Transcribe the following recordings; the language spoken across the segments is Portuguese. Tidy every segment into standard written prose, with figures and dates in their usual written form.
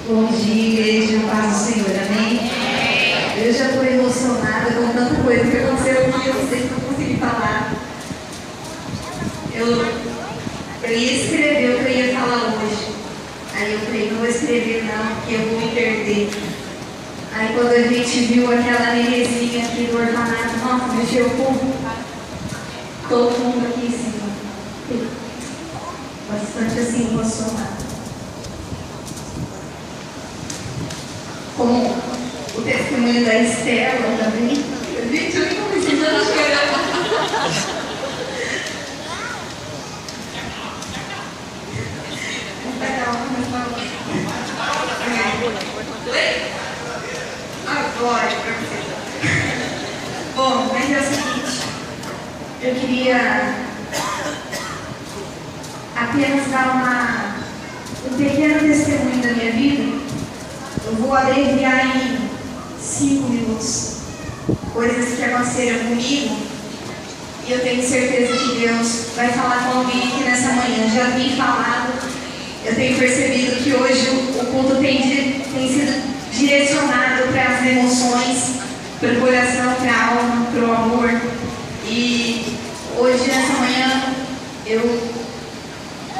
Bom dia, igreja, paz do Senhor, amém? Eu já estou emocionada com tanta coisa que aconteceu aqui, eu não sei se eu consegui falar. Eu ia escrever o que eu ia falar hoje. Aí eu falei, não vou escrever não, porque eu vou me perder. Aí quando a gente viu aquela nenezinha aqui do orfanato, nossa, mexeu com todo mundo aqui em cima. Bastante assim, emocionada. Como o testemunho da Estela também. Gente, eu nem comecei a chorar. Agora, para você. Bom, mas é o seguinte, eu queria apenas dar um pequeno testemunho da minha vida. Eu vou abreviar em 5 minutos coisas que aconteceram comigo e eu tenho certeza que Deus vai falar com alguém aqui nessa manhã. Já vim falado, eu tenho percebido que hoje o culto tem sido direcionado para as emoções, para o coração, para a alma, para o amor. E hoje, nessa manhã, eu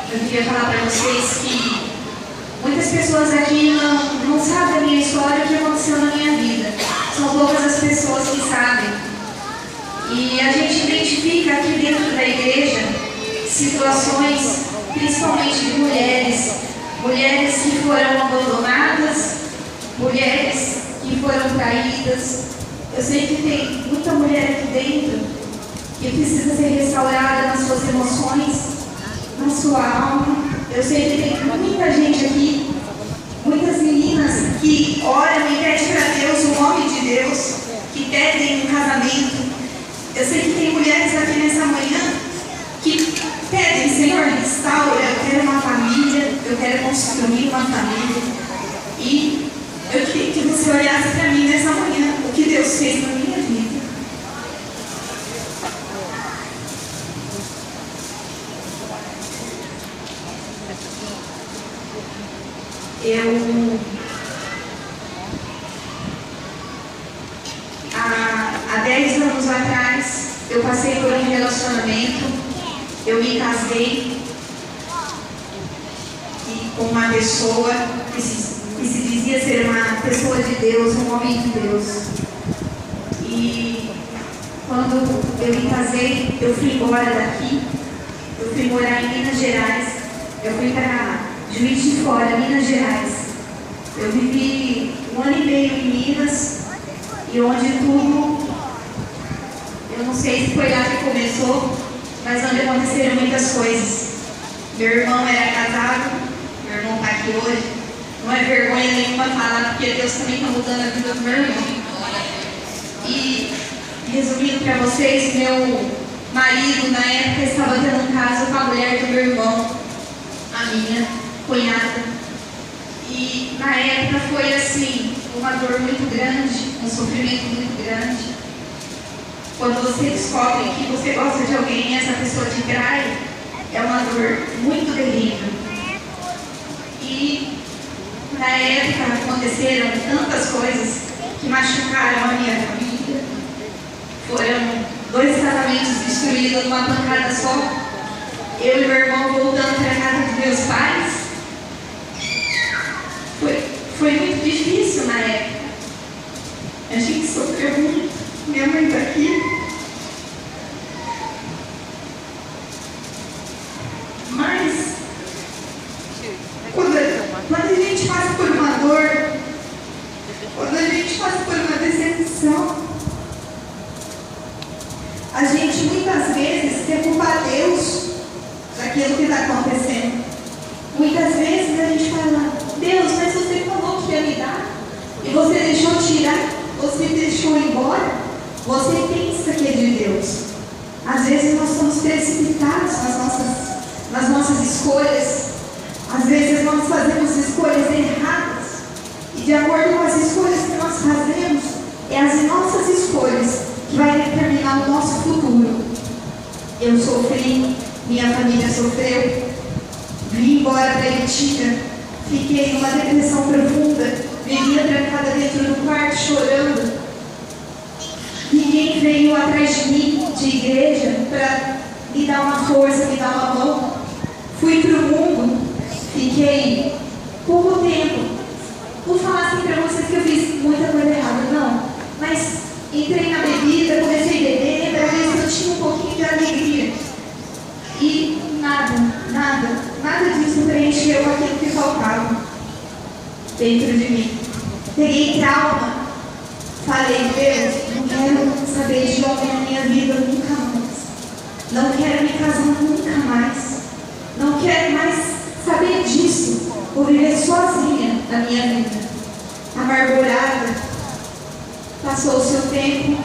queria falar para vocês que muitas pessoas aqui não sabem a minha história, o que aconteceu na minha vida. São poucas as pessoas que sabem. E a gente identifica aqui dentro da igreja situações, principalmente de mulheres que foram abandonadas, mulheres que foram traídas. Eu sei que tem muita mulher aqui dentro que precisa ser restaurada nas suas emoções, na sua alma. Eu sei que tem muita gente aqui, muitas meninas que oram e pedem para Deus o nome de Deus, que pedem um casamento. Eu sei que tem mulheres aqui nessa manhã que pedem, Senhor, restaura, eu quero uma família, eu quero construir uma família. E eu queria que você olhasse para mim nessa manhã, o que Deus fez na minha vida. Há 10 anos atrás, eu passei por um relacionamento, eu me casei com uma pessoa que se dizia ser uma pessoa de Deus, um homem de Deus. E quando eu me casei, eu fui embora daqui, eu fui morar em Minas Gerais, eu fui para Juiz de Fora, Minas Gerais. Eu vivi 1 ano e meio em Minas, e onde tudo, eu não sei se foi lá que começou, mas onde aconteceram muitas coisas. Meu irmão era casado, meu irmão está aqui hoje. Não é vergonha nenhuma falar, porque Deus também está mudando a vida do meu irmão. E, resumindo para vocês, meu marido, na época, estava tendo um caso com a mulher do meu irmão, a minha cunhada. E, na época, foi assim, uma dor muito grande, um sofrimento muito grande. Quando você descobre que você gosta de alguém e essa pessoa te trai, é uma dor muito terrível. E na época aconteceram tantas coisas que machucaram a minha família. Foram 2 casamentos destruídos numa pancada só. Eu e meu irmão voltando para a casa dos meus pais. Foi muito difícil na época. A gente sofreu muito. Minha mãe está aqui. Mas quando a gente passa por uma dor, quando a gente passa por uma decepção, a gente muitas vezes quer culpar Deus daquilo que está acontecendo. Muitas vezes a gente fala, Deus, mas você falou que ia me dar, e você deixou tirar, você deixou ir embora, você pensa que é de Deus. Às vezes nós somos precipitados nas nossas escolhas. Às vezes nós fazemos escolhas erradas. E de acordo com as escolhas que nós fazemos, é as nossas escolhas que vai determinar o nosso futuro. Eu sofri, minha família sofreu, vim embora para Ibitinga, Fiquei numa depressão profunda, vivia trancada dentro do quarto chorando. Ninguém veio atrás de mim, de igreja, para me dar uma força, me dar uma mão. Fui para o mundo, fiquei pouco tempo. Vou falar assim para vocês que eu fiz muita coisa errada, não. Mas entrei na bebida, comecei a beber, para ver se eu tinha um pouquinho de alegria. E nada disso preencheu aquilo que faltava dentro de mim. Peguei trauma. Falei, Deus, não quero saber de homem na minha vida nunca mais. Não quero me casar nunca mais. Não quero mais saber disso. Vou viver sozinha na minha vida. Amargurada. Passou o seu tempo.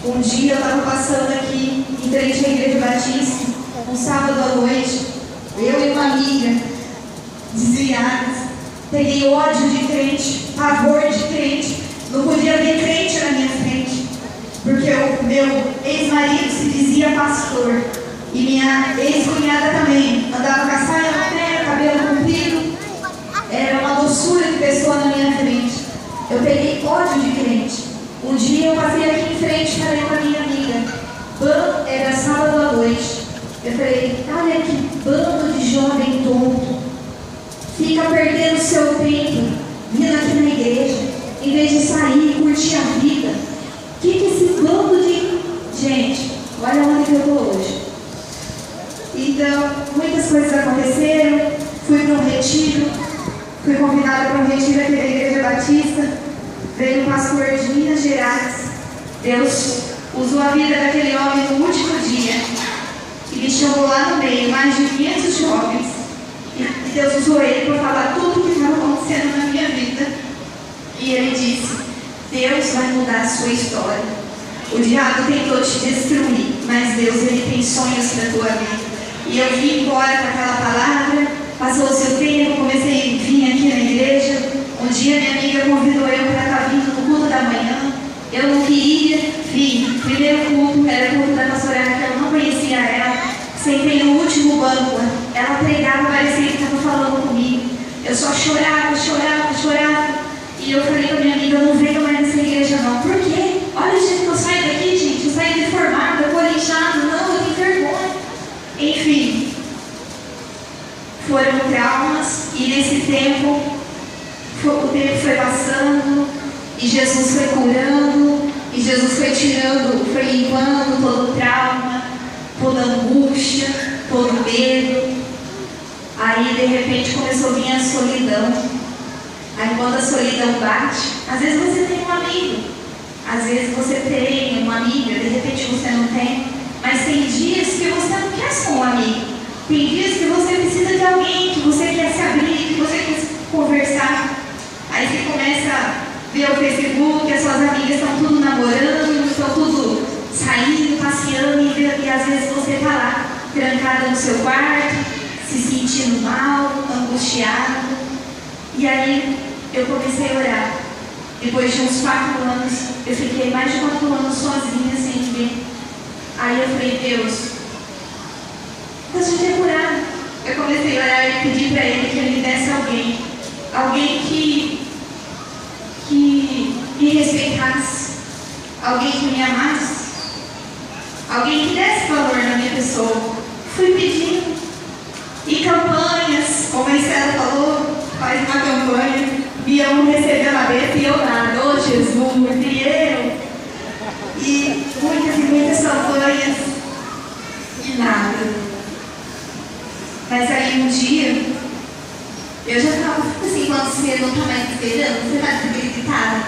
Um dia eu estava passando aqui em frente à Igreja Batista, um sábado à noite, eu e uma amiga, desviadas. Peguei ódio de crente, pavor de crente. Não podia ver crente na minha frente, porque o meu ex-marido se dizia pastor e minha ex-cunhada também andava com a saia no pé, cabelo comprido, era uma doçura de pessoa na minha frente. Eu peguei ódio de crente. Um dia eu passei aqui em frente e falei com a minha amiga, era sábado à noite. Eu falei, olha que bando de jovem tonto, fica perdendo seu tempo vindo aqui na igreja, em vez de sair e curtir a vida. O que esse bando de... Gente, olha onde que eu estou hoje. Então, muitas coisas aconteceram. Fui para um retiro. Fui convidada para um retiro aqui da Igreja Batista. Veio um pastor de Minas Gerais. Deus usou a vida daquele homem no último dia. E me chamou lá no meio, mais de 500 jovens. E Deus usou ele para falar tudo o que estava acontecendo na minha vida. E ele disse, Deus vai mudar a sua história. O diabo tentou te destruir, mas Deus, ele tem sonhos para a tua vida. E eu vim embora com aquela palavra, passou o seu tempo, comecei a vir aqui na igreja. Um dia minha amiga convidou eu para estar vindo no culto da manhã. Eu não queria vir. Primeiro culto, era o culto da pastora Raquel, eu não conhecia ela. Sentei no último banco. Ela pregava, parecia que estava falando comigo. Eu só chorava. E eu falei para minha amiga, eu não venho mais nessa igreja não. Por quê? Olha o jeito que eu saio daqui, gente. Eu saio deformada, eu vou lixada. Não, eu tenho vergonha. Enfim, foram traumas. E nesse tempo, o tempo foi passando. E Jesus foi curando. E Jesus foi tirando, foi limpando todo o trauma, toda a angústia, todo o medo. Aí, de repente, começou a vir a solidão. Aí quando a solidão bate, às vezes você tem um amigo, às vezes você tem uma amiga, de repente você não tem, mas tem dias que você não quer só um amigo, tem dias que você precisa de alguém, que você quer se abrir, que você quer conversar. Aí você começa a ver o Facebook, as suas amigas estão tudo namorando, estão tudo saindo, passeando, e às vezes você está lá, trancada no seu quarto, se sentindo mal, angustiado. E aí eu comecei a orar. Depois de uns 4 anos, eu fiquei mais de 4 anos sozinha, sem ninguém. Aí eu falei, Deus, eu já tinha curado. Eu comecei a orar e pedir para Ele que Ele me desse alguém. Alguém que me respeitasse. Alguém que me amasse. Alguém que desse valor na minha pessoa. Fui pedindo. E campanhas, como a Estela falou, faz uma campanha, e eu não recebeu na vez e eu nada, ô Jesus, e muitas campanhas, e nada. Mas aí um dia, eu já estava assim, quando você não está mais esperando, você está debilitada.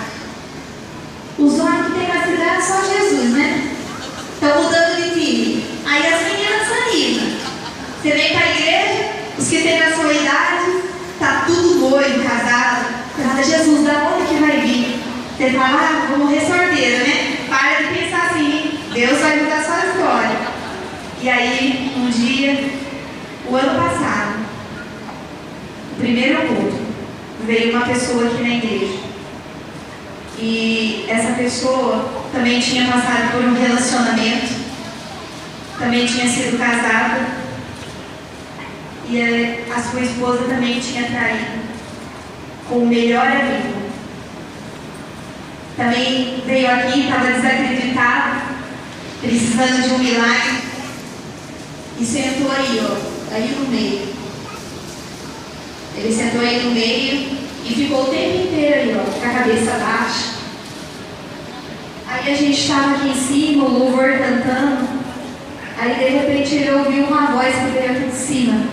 Os homens que tem mais cuidado só Jesus, né? Estão mudando de time. Aí as meninas animam. Você vem para a igreja, os que têm a sua idade, tá tudo noivo, casado. Cada Jesus, da onde que vai vir? Você fala, vou morrer sorteira, né? Para de pensar assim, Deus vai mudar a sua história. E aí, um dia, o ano passado, o primeiro culto, veio uma pessoa aqui na igreja. E essa pessoa também tinha passado por um relacionamento, também tinha sido casada. e a sua esposa também tinha traído com o melhor amigo. Também veio aqui, estava desacreditado, precisando de um milagre, e sentou aí, ó, aí no meio. Ele sentou aí no meio e ficou o tempo inteiro aí, ó, com a cabeça baixa. Aí a gente estava aqui em cima, o louvor cantando. Aí de repente ele ouviu uma voz que veio aqui de cima.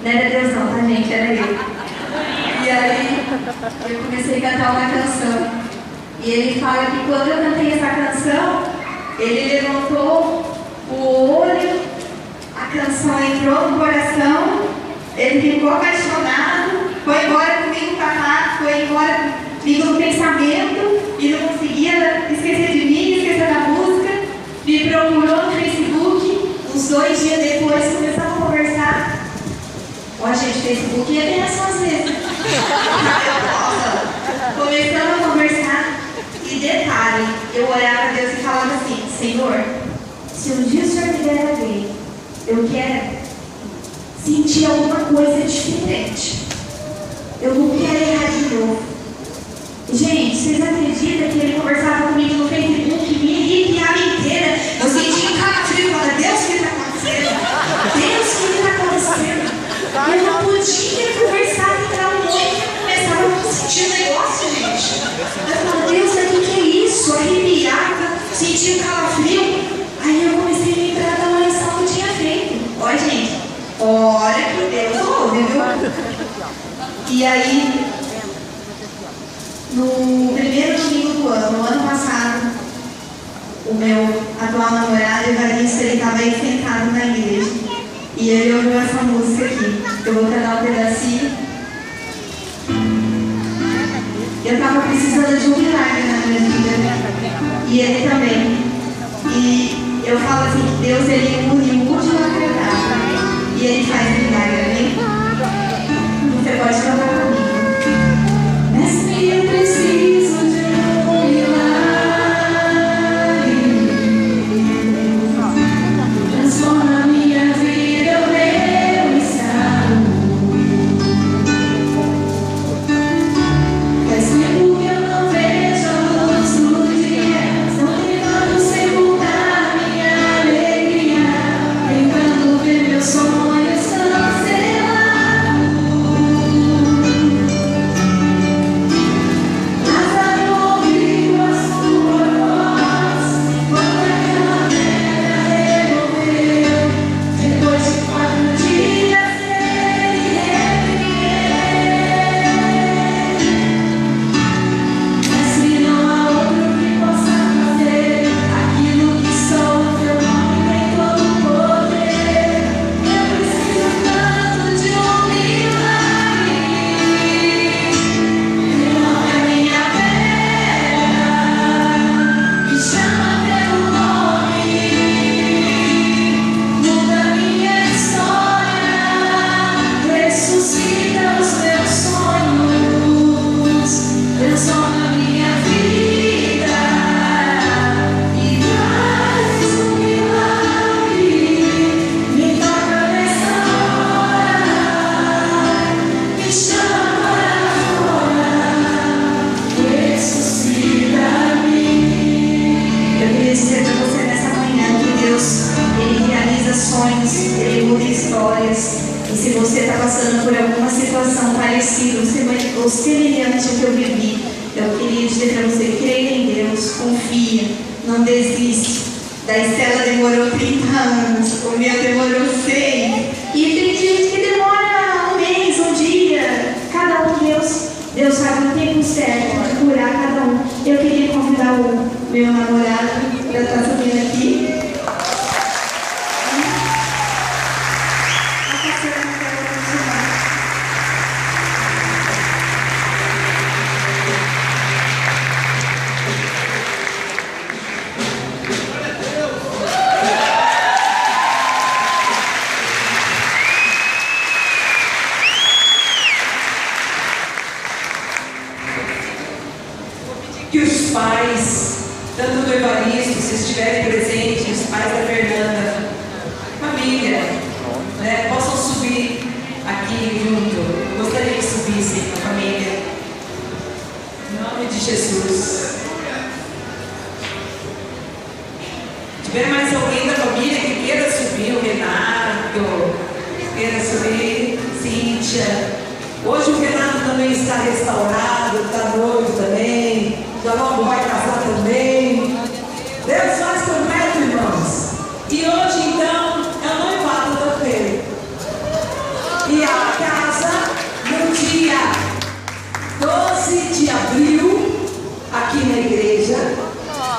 Não era Deus não, tá gente? Era eu. E aí eu comecei a cantar uma canção. E ele fala que quando eu cantei essa canção, ele levantou o olho, a canção entrou no coração, ele ficou apaixonado, foi embora comigo para lá, foi embora comigo no pensamento e não conseguia esquecer de mim, esquecer da música. Me procurou no Facebook, uns 2 dias depois começamos a conversar. Ó, gente, Facebook é benção às vezes. Começamos a conversar e detalhe, eu olhava a Deus e falava assim: Senhor, se um dia o Senhor me der a ver, eu quero sentir alguma coisa diferente. Eu não quero errar de novo. Gente, vocês acreditam que ele conversava comigo no Facebook, me arrepiava inteira? Eu sentia um calafrio e falava: Deus, o que está acontecendo? Deus, o que está acontecendo? Eu não podia conversar e entrar no olho e começava a sentir um negócio, gente. Eu falava: Deus, mas o que é isso? Arrepiava, sentia um calafrio. Aí eu comecei a lembrar da oração que eu tinha feito. Ó, gente, olha que Deus ouve, viu? E aí, no primeiro domingo do ano, no ano passado, o meu atual namorado, Evaristo, ele estava aí sentado na igreja. E ele ouviu essa música aqui. Eu vou cantar um pedacinho. Eu estava precisando de um milagre na minha vida. E ele também. E eu falo assim que Deus, ele une o útil ao agradável. E ele faz milagre, amém? Você pode cantar comigo. Mestre, eu preciso de um milagre. Transforma a minha vida, o meu estado. Faz tempo que eu não vejo a luz do dia. Estão tentando sepultar minha alegria, tentando ver meus sonhos cancelados. Semelhante ao que eu vivi, eu queria dizer para você: creia em Deus, confia, não desiste. Da Estela demorou 30 anos, o meu demorou 6. E tem gente que demora um mês, um dia. Cada um, Deus sabe o tempo certo de curar cada um. Eu queria convidar o meu namorado para estar subindo aqui. Que os pais, tanto do Evaristo, se estiverem presentes, os pais da Fernanda, família, né, possam subir igreja. Hoje o Renato também está restaurado, está noivo também, já logo vai casar também. Deus faz completo, irmãos. E hoje então é o noivado também. E a casa no dia 12 de abril, aqui na igreja,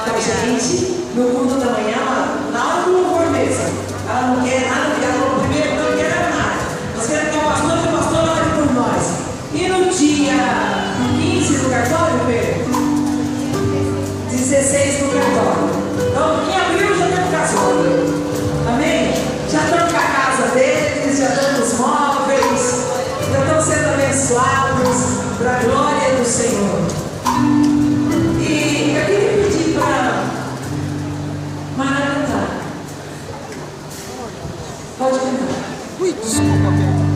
com a gente, no culto da manhã, na hora do louvor mesmo. Ela não quer nada, porque ela falou primeiro, não quer nada. Nós queremos que o pastor ore por nós. E no dia 15 no cartório, Pedro? 16 no cartório. Então, em abril já temos casório. Amém? Já estamos com a casa deles, já estamos nos móveis, já estamos sendo abençoados para a glória do Senhor. E eu queria pedir para Mara cantar. Pode cantar. Ui, desculpa, Pedro.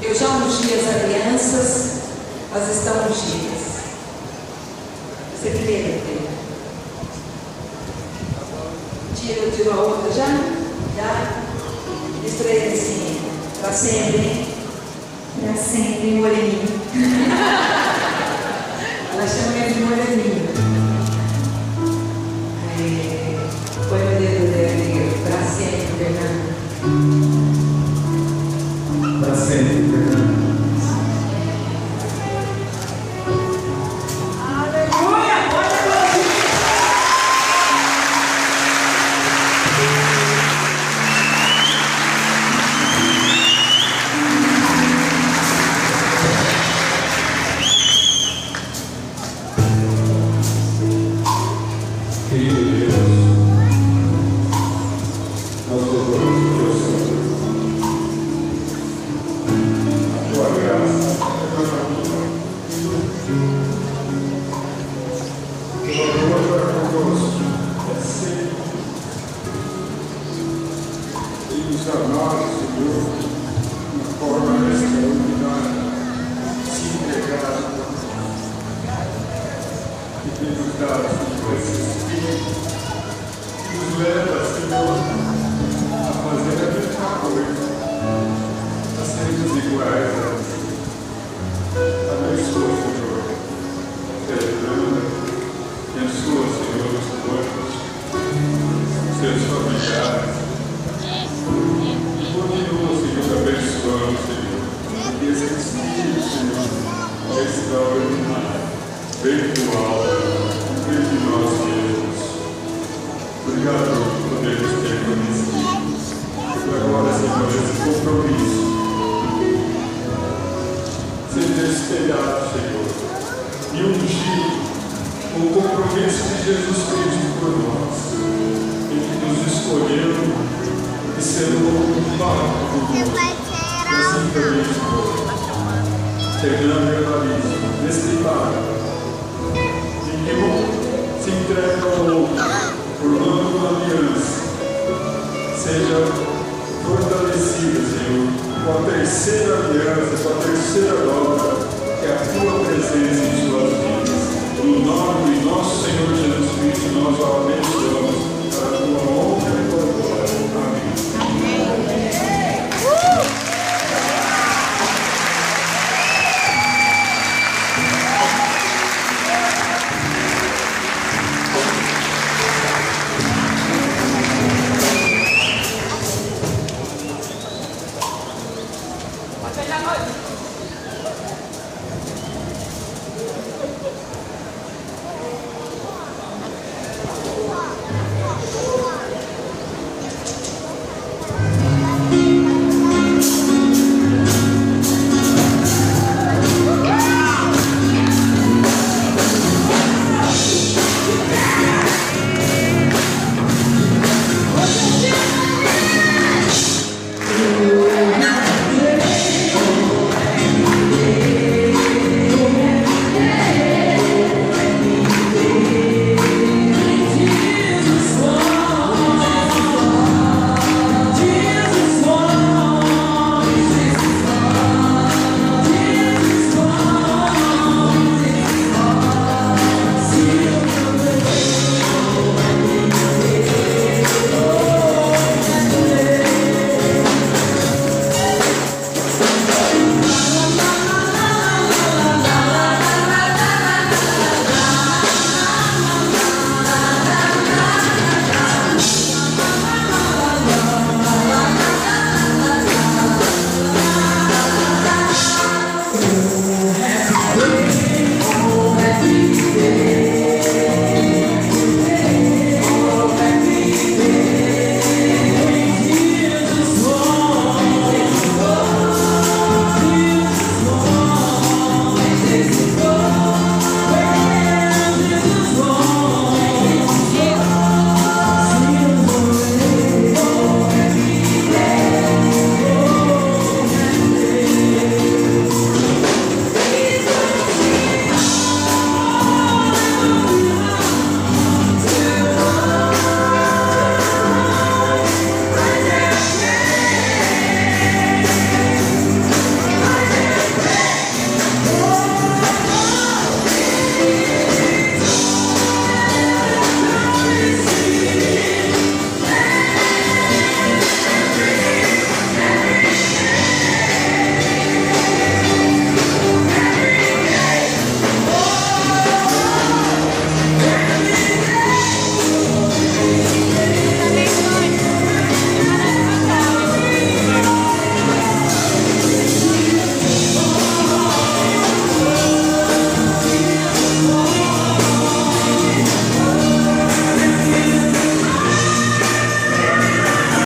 Eu já ungi as alianças, elas estão ungidas. Você crê, Pedro? Tira a outra já? Já? Diz pra ele assim, pra sempre, hein? Pra sempre, moreninho. Ela chama ele de moreninho. Põe o dedo dele pra sempre, Fernando. Para sempre, Fernando. Aleluia! Pode aplaudir! Querido Deus, nós louvamos o teu santo. A tua graça é maravilhosa. O amor para conosco é sempre. E nos amados, Senhor, na forma extraordinária, se entregar a nós. E tem nos dado, Senhor, esse Espírito que nos leva, Senhor, a fazer a mesma coisa, a sermos iguais a Ti. Abençoa, Senhor, Fernanda, abençoa, Senhor, os corpos, os seus familiares. E continua, Senhor, abençoando, Senhor, porque esse Espírito, Senhor, é extraordinário, virtual, de nós mesmos. Obrigado por podermos ter conhecido. E agora, Senhor, esse compromisso seja espelhado, Senhor, e ungido com o compromisso de Jesus Cristo por nós, em que nos escolheu e selou um pacto conosco. E assim também, Senhor, Fernando e Evaristo, neste pacto, em que um se entrega ao outro, formando uma aliança, seja fortalecida, Senhor, com a terceira aliança, com a terceira obra, que é a tua presença em suas vidas. No nome de nosso Senhor Jesus Cristo, nós o abençoamos para a tua honra